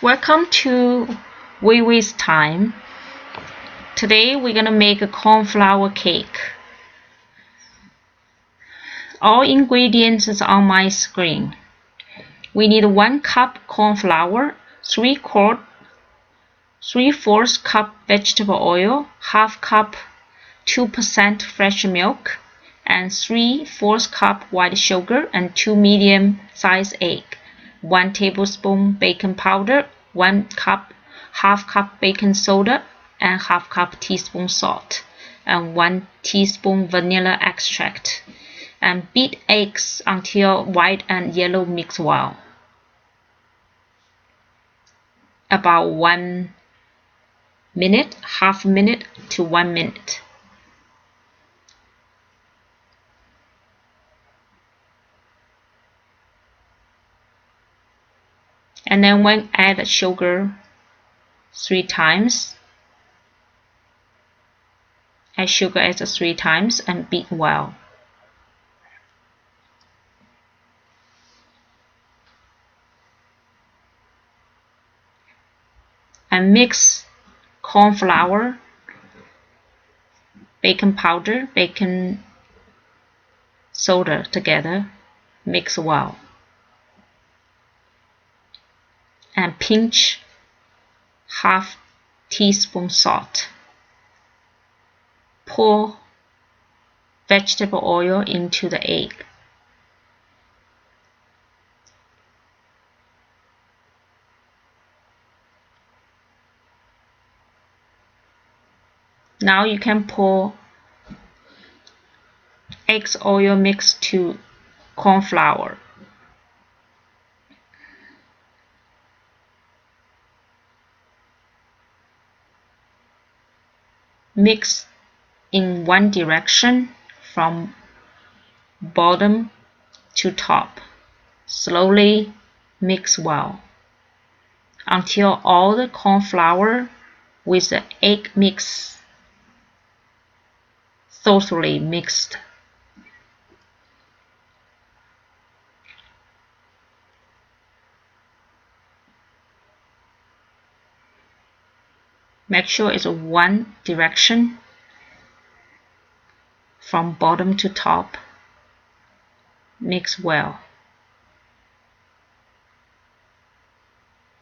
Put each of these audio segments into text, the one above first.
Welcome to Weiwei's Time. Today we're gonna make a cornflower cake. All ingredients is on my screen. We need 1 cup corn flour, 3/4 cup vegetable oil, half cup 2% fresh milk, and 3/4 cup white sugar and 2 medium-sized eggs. 1 tablespoon baking powder, 1 cup, half cup baking soda, and half cup teaspoon salt, and 1 teaspoon vanilla extract. And beat eggs until white and yellow mix well. About 1 minute, half minute to 1 minute. And then when add sugar 3 times. Add sugar as 3 times and beat well. And mix corn flour, baking powder, baking soda together. Mix well. And pinch half teaspoon salt. Pour vegetable oil into the egg. Now you can pour eggs oil mixed to corn flour. Mix in one direction from bottom to top. Slowly mix well until all the corn flour with the egg mix thoroughly mixed. Make sure it's one direction from bottom to top. Mix well.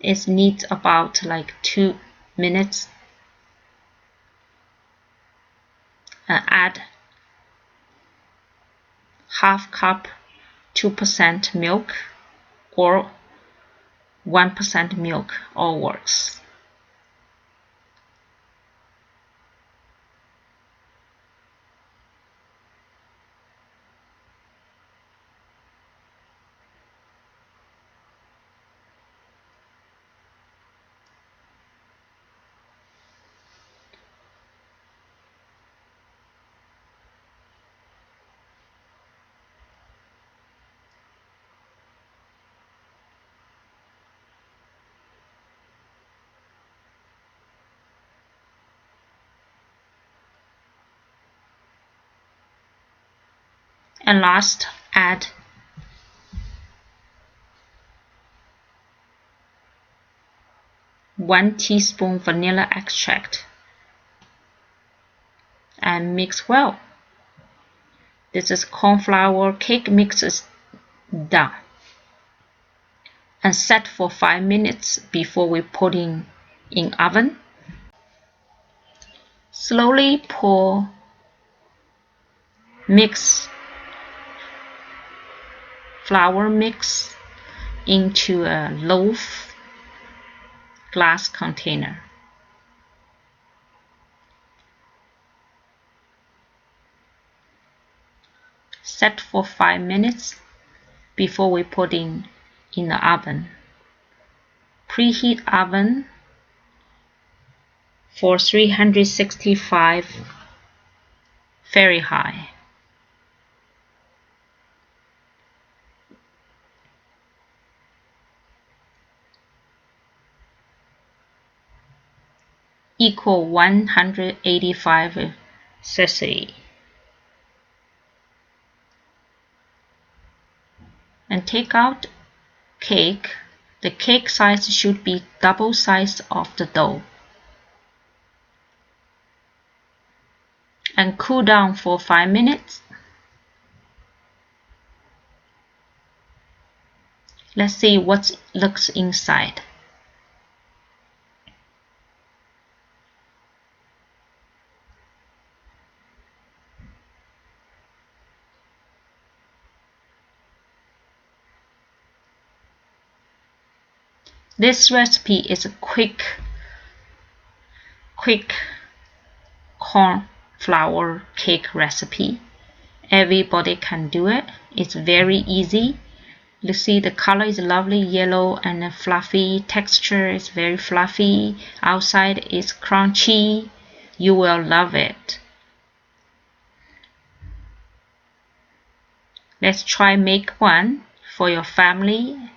It needs about like 2 minutes. And add half cup 2% milk or 1% milk, all works. And last, add one teaspoon vanilla extract and mix well. This is corn flour cake mix is done. And set for 5 minutes before we put in oven. Slowly pour flour mix into a loaf glass container. Set for 5 minutes before we put in the oven. Preheat oven for 365 Fahrenheit. Equal 185 Celsius. And take out cake The cake size should be double size of the dough. And cool down for 5 minutes. Let's see what looks inside. This recipe is a quick corn flour cake recipe. Everybody can do it. It's very easy. You see the color is lovely yellow and the fluffy texture is very fluffy. Outside is crunchy. You will love it. Let's try make one for your family.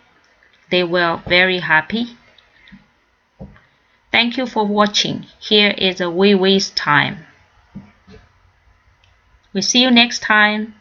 They will very happy. Thank you for watching. Here is a Wee Wee's time. We see you next time.